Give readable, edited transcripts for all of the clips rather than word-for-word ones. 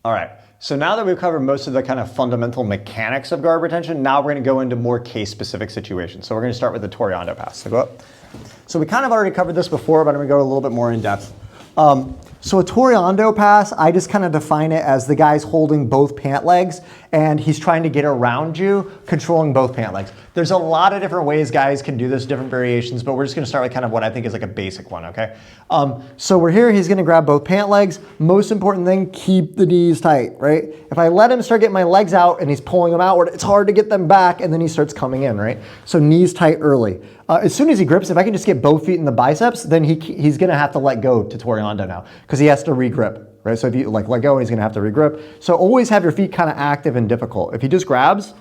All right, so now that we've covered most of the kind of fundamental mechanics of guard retention, now we're gonna go into more case-specific situations. So we're gonna start with the Toreando pass. So go up. So we kind of already covered this before, but I'm gonna go a little bit more in depth. So a Toreando pass, I just kind of define it as the guy's holding both pant legs and he's trying to get around you, controlling both pant legs. There's a lot of different ways guys can do this, different variations, but we're just gonna start with kind of what I think is like a basic one, okay? So we're here, he's gonna grab both pant legs. Most important thing, keep the knees tight, right? If I let him start getting my legs out and he's pulling them outward, it's hard to get them back and then he starts coming in, right? So knees tight early. As soon as he grips, if I can just get both feet in the biceps, then he's gonna have to let go to Toreando now because he has to regrip, right? So if you like let go, he's gonna have to regrip. So always have your feet kind of active and difficult. If he just grabs,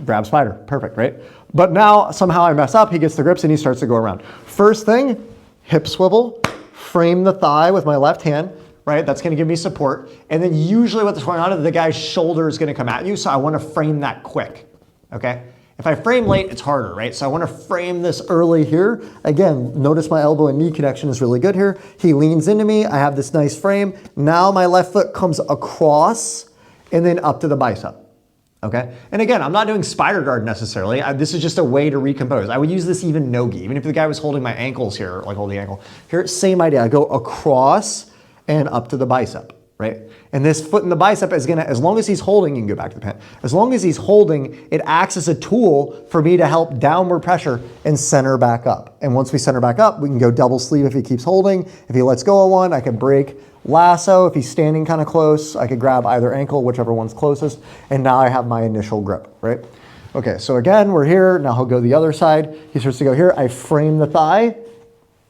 grab spider, perfect, right? But now somehow I mess up, he gets the grips and he starts to go around. First thing, hip swivel, frame the thigh with my left hand, right? That's gonna give me support. And then usually what the Toreando, the guy's shoulder is gonna come at you, so I wanna frame that quick, okay? If I frame late, it's harder, right? So I want to frame this early here. Again, notice my elbow and knee connection is really good here. He leans into me. I have this nice frame. Now my left foot comes across and then up to the bicep, okay? And again, I'm not doing spider guard necessarily. This is just a way to recompose. I would use this even no-gi. Even if the guy was holding my ankles here, like hold the ankle. Here, same idea. I go across and up to the bicep, right? And this foot in the bicep is gonna, as long as he's holding, you can go back to the pant. As long as he's holding, it acts as a tool for me to help downward pressure and center back up. And once we center back up, we can go double sleeve if he keeps holding. If he lets go of one, I can break lasso. If he's standing kind of close, I could grab either ankle, whichever one's closest. And now I have my initial grip, right? Okay, so again, we're here. Now he'll go the other side. He starts to go here. I frame the thigh.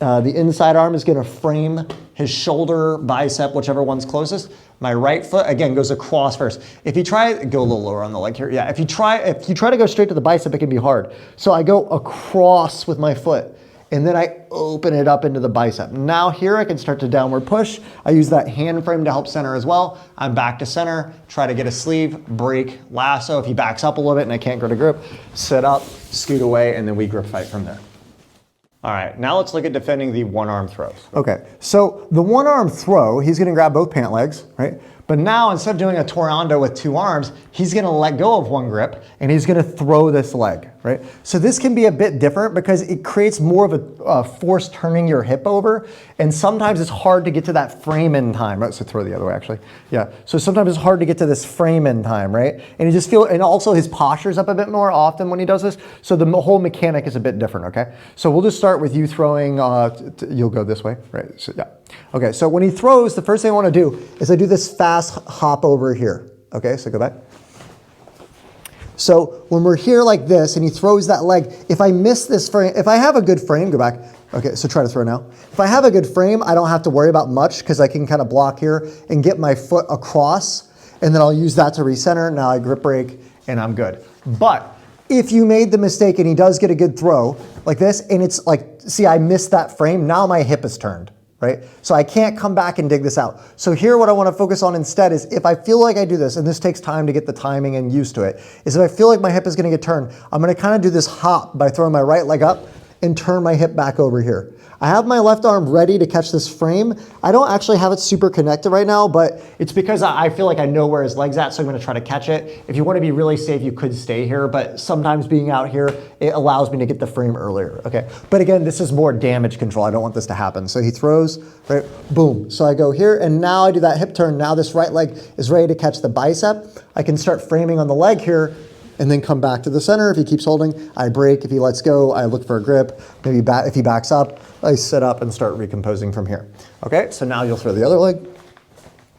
The inside arm is gonna frame his shoulder, bicep, whichever one's closest. My right foot, again, goes across first. If you try, go a little lower on the leg here. Yeah, if you try to go straight to the bicep, it can be hard. So I go across with my foot and then I open it up into the bicep. Now here I can start to downward push. I use that hand frame to help center as well. I'm back to center, try to get a sleeve, break, lasso. If he backs up a little bit and I can't get a grip, sit up, scoot away, and then we grip fight from there. All right, now let's look at defending the one-arm throws. Okay, so the one-arm throw, he's gonna grab both pant legs, right? But now instead of doing a Toreando with two arms, he's gonna let go of one grip and he's gonna throw this leg, right? So this can be a bit different because it creates more of a force turning your hip over, and sometimes it's hard to get to that frame in time, right? So throw the other way actually. Yeah, so sometimes it's hard to get to this frame in time, right? And you just feel, and also his posture's up a bit more often when he does this, so the whole mechanic is a bit different, okay? So we'll just start with you throwing, you'll go this way, right? So yeah. Okay, so when he throws, the first thing I want to do is I do this fast hop over here. Okay, so go back. So when we're here like this and he throws that leg, if I miss this frame, if I have a good frame, go back. Okay, so try to throw now. If I have a good frame, I don't have to worry about much because I can kind of block here and get my foot across, and then I'll use that to recenter. Now I grip break and I'm good. But if you made the mistake and he does get a good throw like this, and it's like, see, I missed that frame, now my hip is turned. Right? So I can't come back and dig this out. So here what I want to focus on instead is if I feel like I do this, and this takes time to get the timing and used to it, is if I feel like my hip is going to get turned, I'm going to kind of do this hop by throwing my right leg up and turn my hip back over here. I have my left arm ready to catch this frame. I don't actually have it super connected right now, but it's because I feel like I know where his leg's at, so I'm gonna try to catch it. If you wanna be really safe, you could stay here, but sometimes being out here, it allows me to get the frame earlier, okay? But again, this is more damage control. I don't want this to happen. So he throws, right, boom. So I go here, and now I do that hip turn. Now this right leg is ready to catch the bicep. I can start framing on the leg here, and then come back to the center. If he keeps holding, I break. If he lets go, I look for a grip. Maybe if he backs up, I sit up and start recomposing from here. Okay, so now you'll throw the other leg.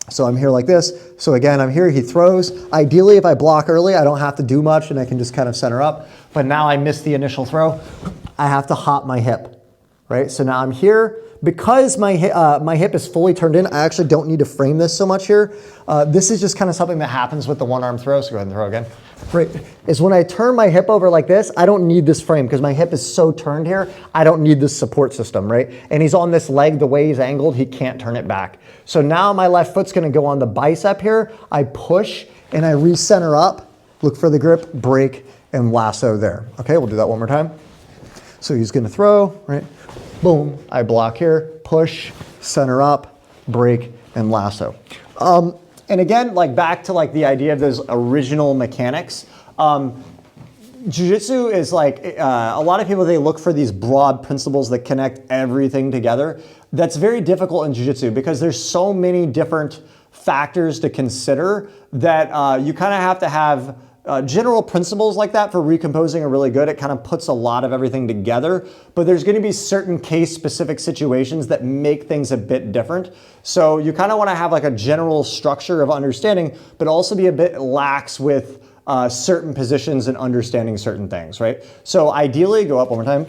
So I'm here like this. So again, I'm here, he throws. Ideally, if I block early, I don't have to do much and I can just kind of center up. But now I missed the initial throw. I have to hop my hip, right? So now I'm here. Because my hip is fully turned in, I actually don't need to frame this so much here. This is just kind of something that happens with the one-arm throw, so go ahead and throw again. Right, is when I turn my hip over like this, I don't need this frame because my hip is so turned here, I don't need this support system, right? And he's on this leg, the way he's angled, he can't turn it back. So now my left foot's gonna go on the bicep here, I push and I recenter up, look for the grip, break, and lasso there. Okay, we'll do that one more time. So he's gonna throw, right? Boom, I block here, push, center up, break, and lasso. And again, like back to like the idea of those original mechanics. Jiu-jitsu is like, a lot of people, they look for these broad principles that connect everything together. That's very difficult in jiu-jitsu because there's so many different factors to consider that you kind of have to have general principles like that for recomposing are really good. It kind of puts a lot of everything together, but there's going to be certain case-specific situations that make things a bit different. So you kind of want to have like a general structure of understanding, but also be a bit lax with certain positions and understanding certain things, right? So ideally, go up one more time.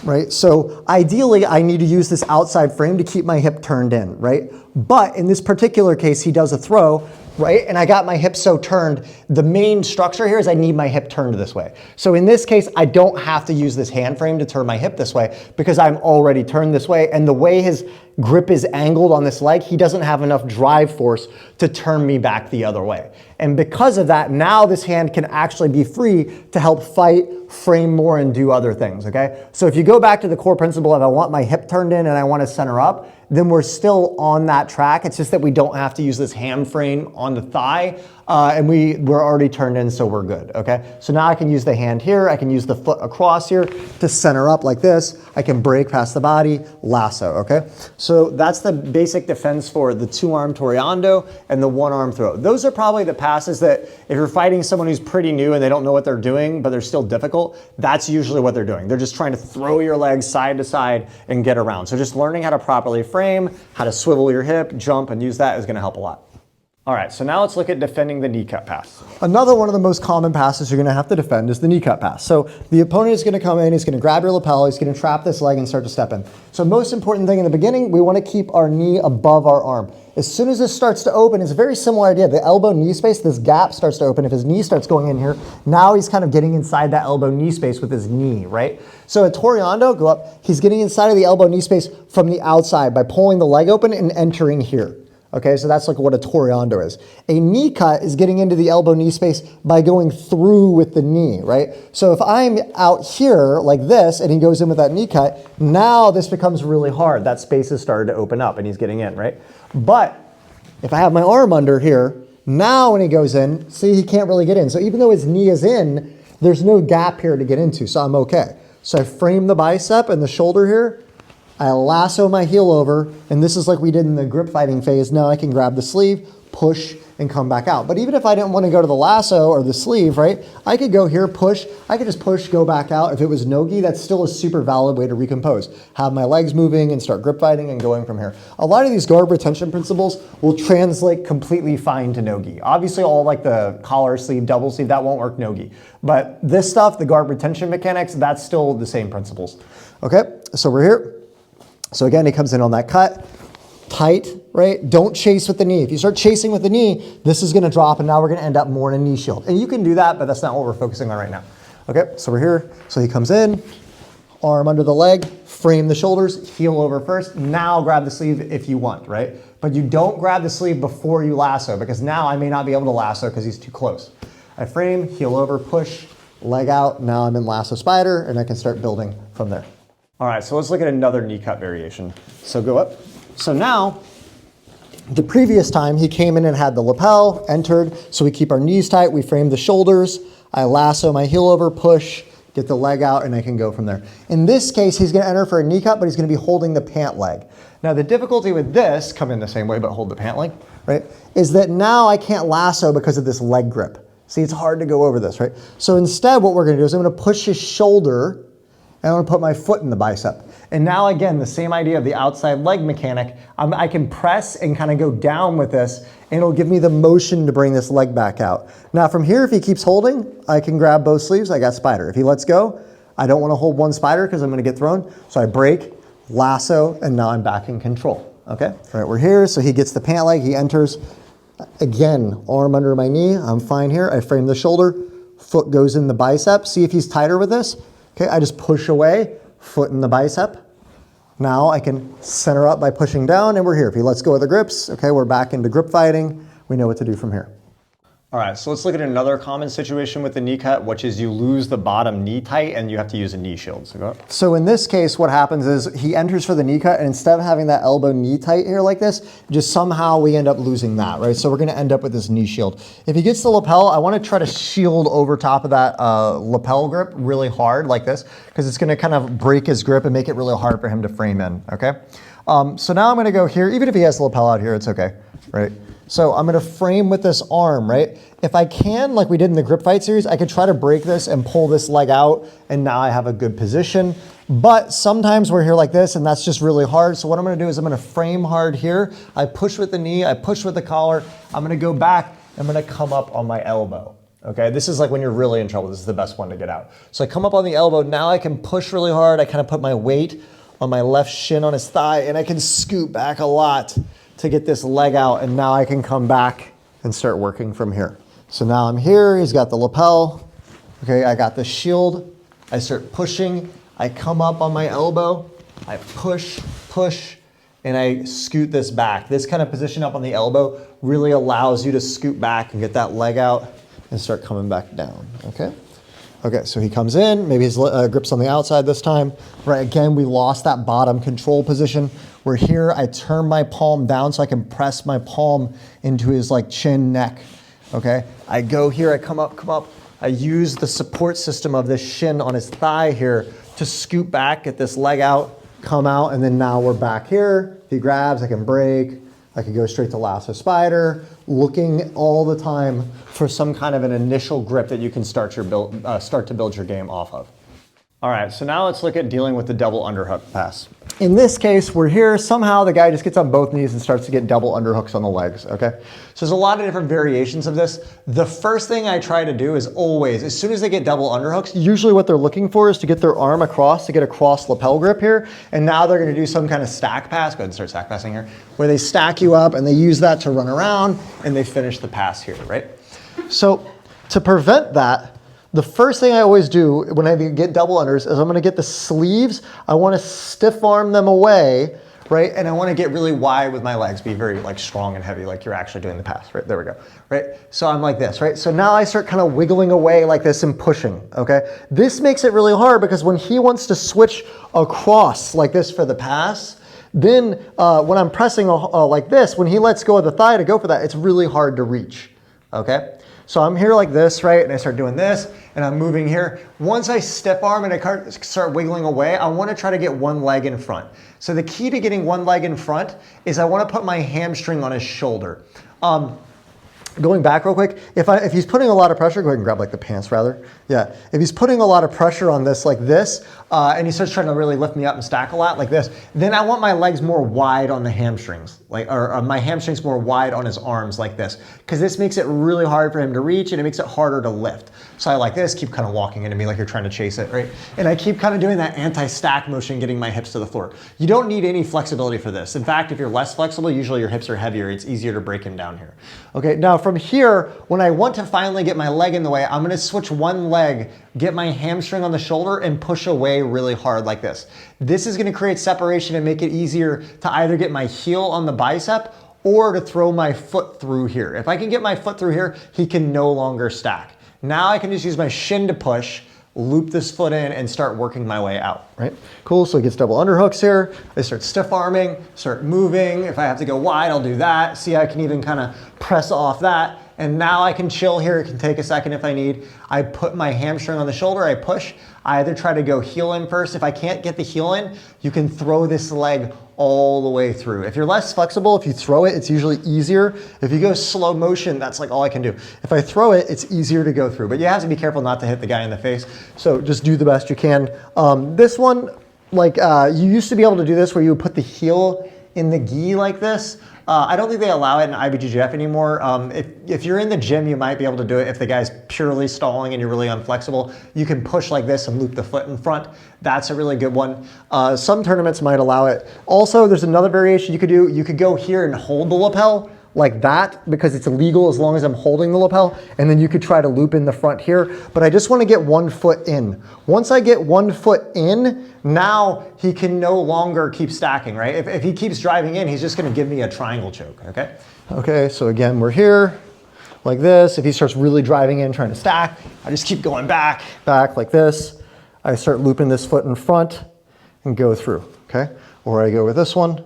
Right, so ideally I need to use this outside frame to keep my hip turned in, right? But in this particular case, he does a throw, right? And I got my hip so turned. The main structure here is I need my hip turned this way. So in this case, I don't have to use this hand frame to turn my hip this way because I'm already turned this way. And the way his grip is angled on this leg, he doesn't have enough drive force to turn me back the other way. And because of that, now this hand can actually be free to help fight, frame more, and do other things, okay? So if you go back to the core principle of I want my hip turned in and I want to center up, then we're still on that track. It's just that we don't have to use this ham frame on the thigh, and we're already turned in, so we're good, okay? So now I can use the hand here, I can use the foot across here to center up like this. I can break past the body, lasso, okay? So that's the basic defense for the two-arm Toreando and the one-arm throw. Those are probably the passes that if you're fighting someone who's pretty new and they don't know what they're doing, but they're still difficult, that's usually what they're doing. They're just trying to throw your legs side to side and get around. So just learning how to properly frame, how to swivel your hip, jump, and use that is gonna help a lot. All right, so now let's look at defending the knee cut pass. Another one of the most common passes you're gonna have to defend is the knee cut pass. So the opponent is gonna come in, he's gonna grab your lapel, he's gonna trap this leg and start to step in. So most important thing in the beginning, we wanna keep our knee above our arm. As soon as this starts to open, it's a very similar idea. The elbow knee space, this gap starts to open. If his knee starts going in here, now he's kind of getting inside that elbow knee space with his knee, right? So at Toreando, go up, he's getting inside of the elbow knee space from the outside by pulling the leg open and entering here. Okay, so that's like what a Toreando is. A knee cut is getting into the elbow knee space by going through with the knee, right? So if I'm out here like this and he goes in with that knee cut, now this becomes really hard. That space has started to open up and he's getting in, right? But if I have my arm under here, now when he goes in, see, he can't really get in. So even though his knee is in, there's no gap here to get into, so I'm okay. So I frame the bicep and the shoulder here, I lasso my heel over, and this is like we did in the grip fighting phase. Now I can grab the sleeve, push, and come back out. But even if I didn't want to go to the lasso or the sleeve, right, I could go here, push, I could just push, go back out. If it was no-gi, that's still a super valid way to recompose. Have my legs moving and start grip fighting and going from here. A lot of these guard retention principles will translate completely fine to no-gi. Obviously all like the collar, sleeve, double sleeve, that won't work no-gi. But this stuff, the guard retention mechanics, that's still the same principles. Okay, so we're here. So again, he comes in on that cut, tight, right? Don't chase with the knee. If you start chasing with the knee, this is gonna drop and now we're gonna end up more in a knee shield. And you can do that, but that's not what we're focusing on right now. Okay, so we're here. So he comes in, arm under the leg, frame the shoulders, heel over first. Now grab the sleeve if you want, right? But you don't grab the sleeve before you lasso because now I may not be able to lasso because he's too close. I frame, heel over, push, leg out. Now I'm in lasso spider and I can start building from there. All right, so let's look at another knee cut variation. So go up. So now, the previous time he came in and had the lapel, entered, so we keep our knees tight, we frame the shoulders, I lasso my heel over, push, get the leg out, and I can go from there. In this case, he's gonna enter for a knee cut, but he's gonna be holding the pant leg. Now the difficulty with this, come in the same way, but hold the pant leg, right, is that now I can't lasso because of this leg grip. See, it's hard to go over this, right? So instead, what we're gonna do is I'm gonna push his shoulder, and I'm gonna put my foot in the bicep. And now again, the same idea of the outside leg mechanic, I can press and kind of go down with this and it'll give me the motion to bring this leg back out. Now from here, if he keeps holding, I can grab both sleeves, I got spider. If he lets go, I don't wanna hold one spider because I'm gonna get thrown. So I break, lasso, and now I'm back in control, okay? All right, we're here, so he gets the pant leg, he enters. Again, arm under my knee, I'm fine here. I frame the shoulder, foot goes in the bicep. See if he's tighter with this. Okay, I just push away, foot in the bicep. Now I can center up by pushing down and we're here. If he lets go of the grips, okay, we're back into grip fighting. We know what to do from here. All right, so let's look at another common situation with the knee cut, which is you lose the bottom knee tight and you have to use a knee shield. So go up. So in this case, what happens is he enters for the knee cut, and instead of having that elbow knee tight here like this, just somehow we end up losing that, right? So we're gonna end up with this knee shield. If he gets the lapel, I wanna try to shield over top of that lapel grip really hard like this, because it's gonna kind of break his grip and make it really hard for him to frame in, okay? So now I'm gonna go here, even if he has the lapel out here, it's okay, right? So I'm gonna frame with this arm, right? If I can, like we did in the grip fight series, I could try to break this and pull this leg out, and now I have a good position. But sometimes we're here like this, and that's just really hard. So what I'm gonna do is I'm gonna frame hard here. I push with the knee, I push with the collar. I'm gonna go back, I'm gonna come up on my elbow. Okay, this is like when you're really in trouble. This is the best one to get out. So I come up on the elbow, now I can push really hard. I kind of put my weight on my left shin on his thigh, and I can scoot back a lot to get this leg out, and now I can come back and start working from here. So now I'm here, he's got the lapel, okay, I got the shield, I start pushing, I come up on my elbow, I push, and I scoot this back. This kind of position up on the elbow really allows you to scoot back and get that leg out and start coming back down, okay? Okay, so he comes in, maybe his grip's on the outside this time. Right, again, we lost that bottom control position. We're here, I turn my palm down so I can press my palm into his like chin, neck, okay? I go here, I come up. I use the support system of this shin on his thigh here to scoot back, get this leg out, come out, and then now we're back here. If he grabs, I can break. I could go straight to lasso spider, looking all the time for some kind of an initial grip that you can start to build your game off of. All right, so now let's look at dealing with the double underhook pass. In this case, we're here, somehow the guy just gets on both knees and starts to get double underhooks on the legs, okay? So there's a lot of different variations of this. The first thing I try to do is always, as soon as they get double underhooks, usually what they're looking for is to get their arm across, to get a cross lapel grip here, and now they're gonna do some kind of stack pass, go ahead and start stack passing here, where they stack you up and they use that to run around and they finish the pass here, right? So to prevent that, the first thing I always do when I get double unders is I'm gonna get the sleeves, I wanna stiff arm them away, right? And I wanna get really wide with my legs, be very like strong and heavy, like you're actually doing the pass, right? There we go, right? So I'm like this, right? So now I start kind of wiggling away like this and pushing, okay? This makes it really hard because when he wants to switch across like this for the pass, then when I'm pressing like this, when he lets go of the thigh to go for that, it's really hard to reach, okay? So I'm here like this, right? And I start doing this and I'm moving here. Once I stiff arm and I start wiggling away, I want to try to get one leg in front. So the key to getting one leg in front is I want to put my hamstring on his shoulder. Going back real quick, if he's putting a lot of pressure, go ahead and grab like the pants rather. Yeah, if he's putting a lot of pressure on this like this, and he starts trying to really lift me up and stack a lot like this, then I want my legs more wide on the hamstrings, or my hamstrings more wide on his arms like this, because this makes it really hard for him to reach and it makes it harder to lift. So I like this, keep kind of walking into me like you're trying to chase it, right? And I keep kind of doing that anti-stack motion, getting my hips to the floor. You don't need any flexibility for this. In fact, if you're less flexible, usually your hips are heavier. It's easier to break him down here. Okay, now from here, when I want to finally get my leg in the way, I'm gonna switch one leg, get my hamstring on the shoulder and push away really hard like this. This is gonna create separation and make it easier to either get my heel on the bicep or to throw my foot through here. If I can get my foot through here, he can no longer stack. Now I can just use my shin to push, loop this foot in and start working my way out, right? Cool, so he gets double underhooks here. I start stiff arming, start moving. If I have to go wide, I'll do that. See, I can even kind of press off that. And now I can chill here. It can take a second if I need. I put my hamstring on the shoulder, I push. I either try to go heel in first. If I can't get the heel in, you can throw this leg all the way through. If you're less flexible, if you throw it, it's usually easier. If you go slow motion, that's like all I can do. If I throw it, it's easier to go through, but you have to be careful not to hit the guy in the face. So just do the best you can. This one, like you used to be able to do this where you would put the heel in the gi like this. I don't think they allow it in IBJJF anymore. If you're in the gym, you might be able to do it. If the guy's purely stalling and you're really unflexible, you can push like this and loop the foot in front. That's a really good one. Some tournaments might allow it. Also, there's another variation you could do. You could go here and hold the lapel like that because it's illegal as long as I'm holding the lapel, and then you could try to loop in the front here, but I just want to get one foot in. Once I get one foot in, now he can no longer keep stacking, right? If he keeps driving in, he's just going to give me a triangle choke, okay? Okay, so again, we're here. like this. If he starts really driving in, trying to stack, I just keep going back like this. I start looping this foot in front and go through, okay? Or I go with this one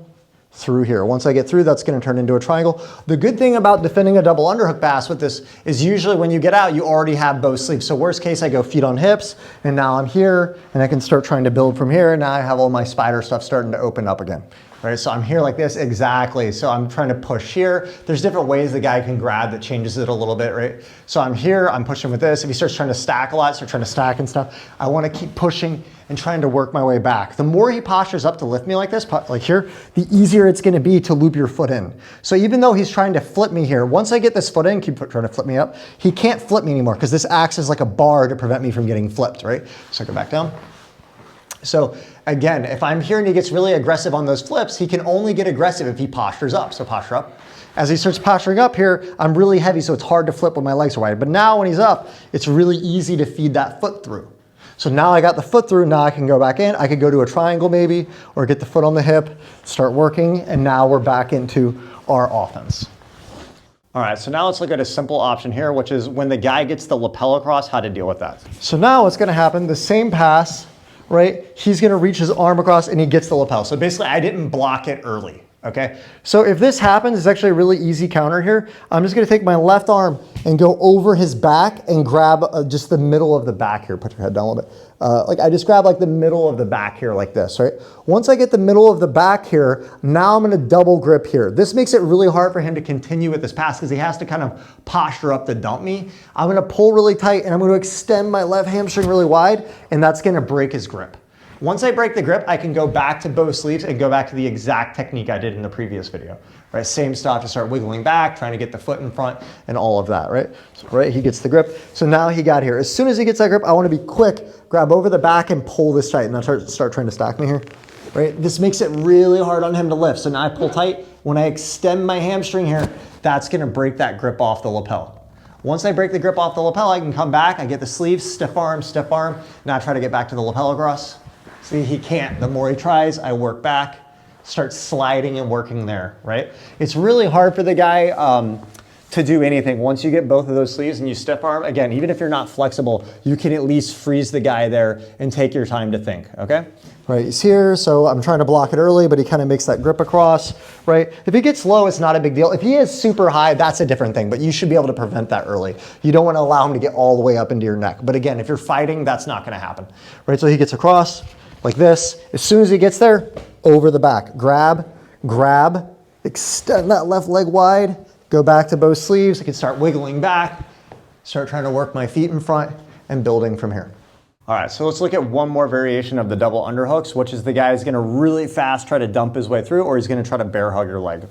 through here. Once I get through, that's gonna turn into a triangle. The good thing about defending a double underhook pass with this is usually when you get out, you already have both sleeves. So worst case, I go feet on hips, and now I'm here, and I can start trying to build from here, and now I have all my spider stuff starting to open up again. Right, so I'm here like this, exactly. So I'm trying to push here. There's different ways the guy can grab that changes it a little bit, right? So I'm here, I'm pushing with this. If he starts trying to stack a lot, start trying to stack and stuff, I wanna keep pushing and trying to work my way back. The more he postures up to lift me like this, like here, the easier it's gonna be to loop your foot in. So even though he's trying to flip me here, once I get this foot in, keep trying to flip me up, he can't flip me anymore because this acts as like a bar to prevent me from getting flipped, right? So I go back down. So again, if I'm here and he gets really aggressive on those flips, he can only get aggressive if he postures up. So posture up. As he starts posturing up here, I'm really heavy, so it's hard to flip when my legs are wide. But now when he's up, it's really easy to feed that foot through. So now I got the foot through, now I can go back in. I could go to a triangle maybe, or get the foot on the hip, start working, and now we're back into our offense. All right, so now let's look at a simple option here, which is when the guy gets the lapel across, how to deal with that. So now what's gonna happen, the same pass, right? He's gonna reach his arm across and he gets the lapel. So basically I didn't block it early, okay? So if this happens, it's actually a really easy counter here. I'm just gonna take my left arm and go over his back and grab just the middle of the back here. Put your head down a little bit. Like I just grab like the middle of the back here like this, right? Once I get the middle of the back here, now I'm gonna double grip here. This makes it really hard for him to continue with this pass because he has to kind of posture up to dump me. I'm gonna pull really tight and I'm gonna extend my left hamstring really wide, and that's gonna break his grip. Once I break the grip, I can go back to both sleeves and go back to the exact technique I did in the previous video, right? Same stuff, to start wiggling back, trying to get the foot in front and all of that, right? So, right, he gets the grip. So now he got here. As soon as he gets that grip, I wanna be quick, grab over the back and pull this tight, and then start trying to stack me here, right? This makes it really hard on him to lift. So now I pull tight. When I extend my hamstring here, that's gonna break that grip off the lapel. Once I break the grip off the lapel, I can come back, I get the sleeves, stiff arm, now try to get back to the lapel across. See, he can't. The more he tries, I work back, start sliding and working there, right? It's really hard for the guy to do anything. Once you get both of those sleeves and you stiff arm, again, even if you're not flexible, you can at least freeze the guy there and take your time to think, okay? Right, he's here, so I'm trying to block it early, but he kind of makes that grip across, right? If he gets low, it's not a big deal. If he is super high, that's a different thing, but you should be able to prevent that early. You don't want to allow him to get all the way up into your neck. But again, if you're fighting, that's not going to happen, right? So he gets across like this. As soon as he gets there, over the back. Grab, extend that left leg wide, go back to both sleeves. I can start wiggling back, start trying to work my feet in front and building from here. All right, so let's look at one more variation of the double underhooks, which is the guy is gonna really fast try to dump his way through, or he's gonna try to bear hug your leg.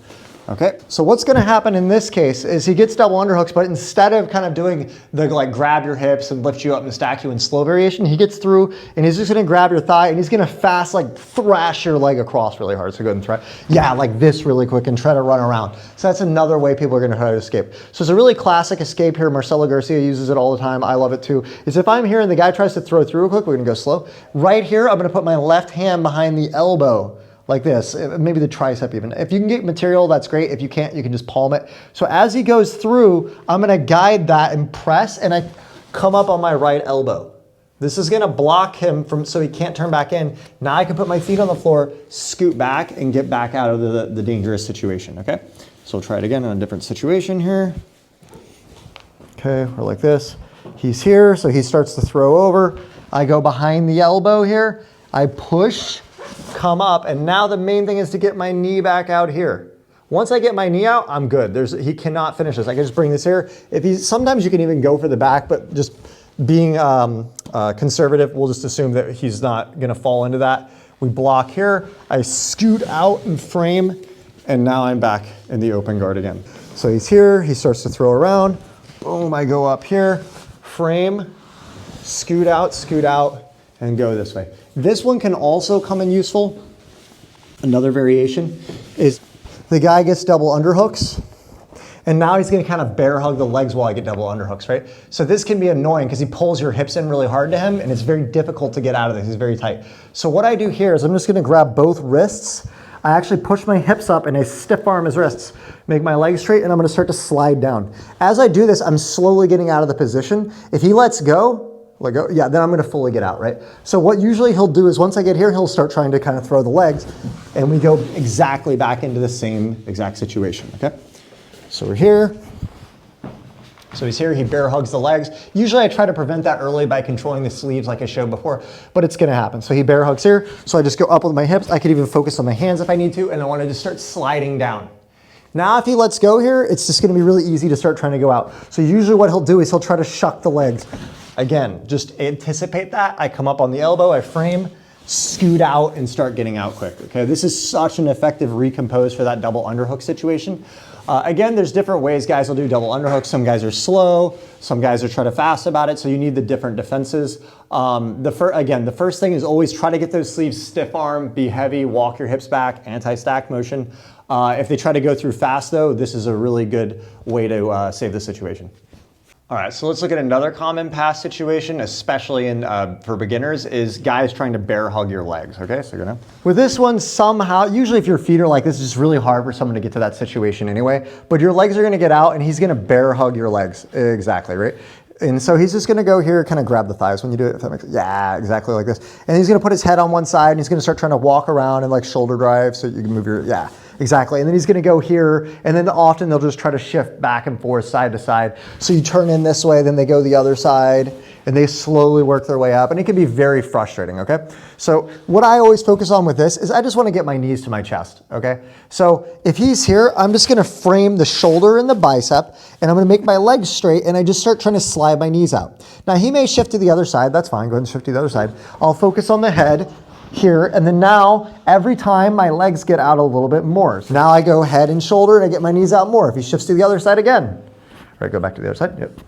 Okay, so what's gonna happen in this case is he gets double underhooks, but instead of kind of doing the like grab your hips and lift you up and stack you in slow variation, he gets through and he's just gonna grab your thigh and he's gonna fast like thrash your leg across really hard. So go ahead and try, yeah, like this really quick and try to run around. So that's another way people are gonna try to escape. So it's a really classic escape here. Marcelo Garcia uses it all the time. I love it too. Is if I'm here and the guy tries to throw through real quick, we're gonna go slow. Right here, I'm gonna put my left hand behind the elbow like this, maybe the tricep even. If you can get material, that's great. If you can't, you can just palm it. So as he goes through, I'm gonna guide that and press, and I come up on my right elbow. This is gonna block him from, so he can't turn back in. Now I can put my feet on the floor, scoot back, and get back out of the dangerous situation, okay? So we'll try it again in a different situation here. Okay, we're like this. He's here, so he starts to throw over. I go behind the elbow here. I push, come up, and now the main thing is to get my knee back out here. Once I get my knee out, I'm good. He cannot finish this. I can just bring this here. Sometimes you can even go for the back, but just being conservative, we'll just assume that he's not gonna fall into that. We block here, I scoot out and frame, and now I'm back in the open guard again. So he's here, he starts to throw around, boom, I go up here, frame, scoot out, and go this way. This one can also come in useful. Another variation is the guy gets double underhooks, and now he's gonna kind of bear hug the legs while I get double underhooks, right? So this can be annoying because he pulls your hips in really hard to him, and it's very difficult to get out of this. He's very tight. So what I do here is I'm just gonna grab both wrists. I actually push my hips up and I stiff arm his wrists. make my legs straight, and I'm gonna start to slide down. As I do this, I'm slowly getting out of the position. If he lets go, let go, yeah, then I'm gonna fully get out, right? So what usually he'll do is once I get here, he'll start trying to kind of throw the legs, and we go exactly back into the same exact situation, okay? So we're here. So he's here, he bear hugs the legs. Usually I try to prevent that early by controlling the sleeves like I showed before, but it's gonna happen. So he bear hugs here, so I just go up with my hips. I could even focus on my hands if I need to, and I wanna just start sliding down. Now if he lets go here, it's just gonna be really easy to start trying to go out. So usually what he'll do is he'll try to shuck the legs. Again, just anticipate that. I come up on the elbow, I frame, scoot out and start getting out quick, okay? This is such an effective recompose for that double underhook situation. Again, there's different ways guys will do double underhooks. Some guys are slow, some guys are trying to fast about it, so you need the different defenses. Again, the first thing is always try to get those sleeves stiff arm, be heavy, walk your hips back, anti-stack motion. If they try to go through fast though, this is a really good way to save the situation. All right, so let's look at another common pass situation, especially for beginners, is guys trying to bear hug your legs, okay? So you're gonna. With this one, somehow, usually if your feet are like this, it's just really hard for someone to get to that situation anyway, but your legs are gonna get out and he's gonna bear hug your legs, exactly, right? And so he's just gonna go here, kind of grab the thighs when you do it, if that makes sense. Yeah, exactly like this. And he's gonna put his head on one side and he's gonna start trying to walk around and like shoulder drive so you can move your, yeah. Exactly, and then he's gonna go here, and then often they'll just try to shift back and forth, side to side. So you turn in this way, then they go the other side, and they slowly work their way up, and it can be very frustrating, okay? So what I always focus on with this is I just wanna get my knees to my chest, okay? So if he's here, I'm just gonna frame the shoulder and the bicep, and I'm gonna make my legs straight, and I just start trying to slide my knees out. Now he may shift to the other side, that's fine, go ahead and shift to the other side. I'll focus on the head, here, and then now every time my legs get out a little bit more. So now I go head and shoulder and I get my knees out more. If he shifts to the other side again, all right, go back to the other side. Yep.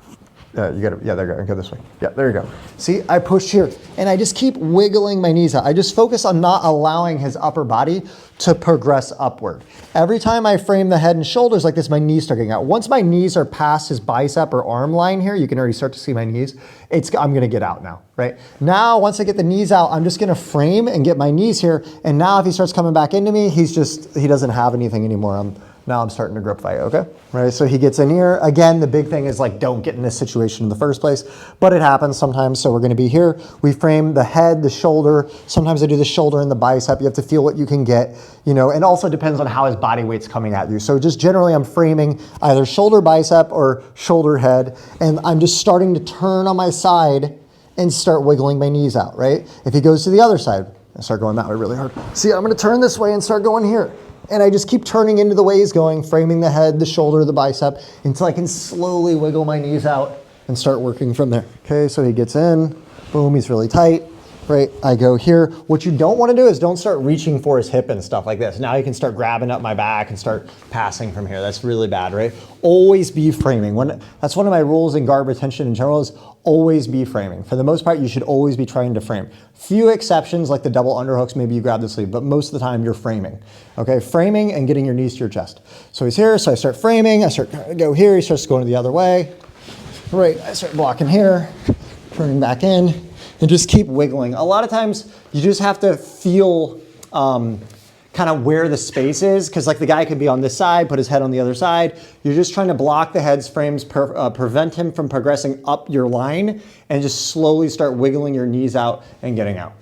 You got to, yeah, there you go. Go this way. Yeah, there you go. See, I push here and I just keep wiggling my knees out. I just focus on not allowing his upper body to progress upward. Every time I frame the head and shoulders like this, my knees start getting out. Once my knees are past his bicep or arm line here, you can already start to see my knees. I'm gonna get out now, right? Now, once I get the knees out, I'm just gonna frame and get my knees here. And now if he starts coming back into me, he doesn't have anything anymore. Now I'm starting to grip fight, okay? Right, so he gets in here. Again, the big thing is like, don't get in this situation in the first place, but it happens sometimes, so we're gonna be here. We frame the head, the shoulder. Sometimes I do the shoulder and the bicep. You have to feel what you can get, you know, and also depends on how his body weight's coming at you. So just generally I'm framing either shoulder bicep or shoulder head, and I'm just starting to turn on my side and start wiggling my knees out, right? If he goes to the other side, I start going that way really hard. See, I'm gonna turn this way and start going here. And I just keep turning into the way he's going, framing the head, the shoulder, the bicep, until I can slowly wiggle my knees out and start working from there. Okay, so he gets in, boom, he's really tight, right? I go here. What you don't want to do is don't start reaching for his hip and stuff like this. Now you can start grabbing up my back and start passing from here. That's really bad, right? Always be framing. That's one of my rules in guard retention in general is always be framing. For the most part, you should always be trying to frame. Few exceptions like the double underhooks, maybe you grab the sleeve, but most of the time you're framing. Okay, framing and getting your knees to your chest. So he's here, so I start framing, I start to go here, he starts going the other way. Right, I start blocking here, turning back in, and just keep wiggling. A lot of times you just have to feel kind of where the space is, because like the guy could be on this side, put his head on the other side. You're just trying to block the head's frames, prevent him from progressing up your line, and just slowly start wiggling your knees out and getting out.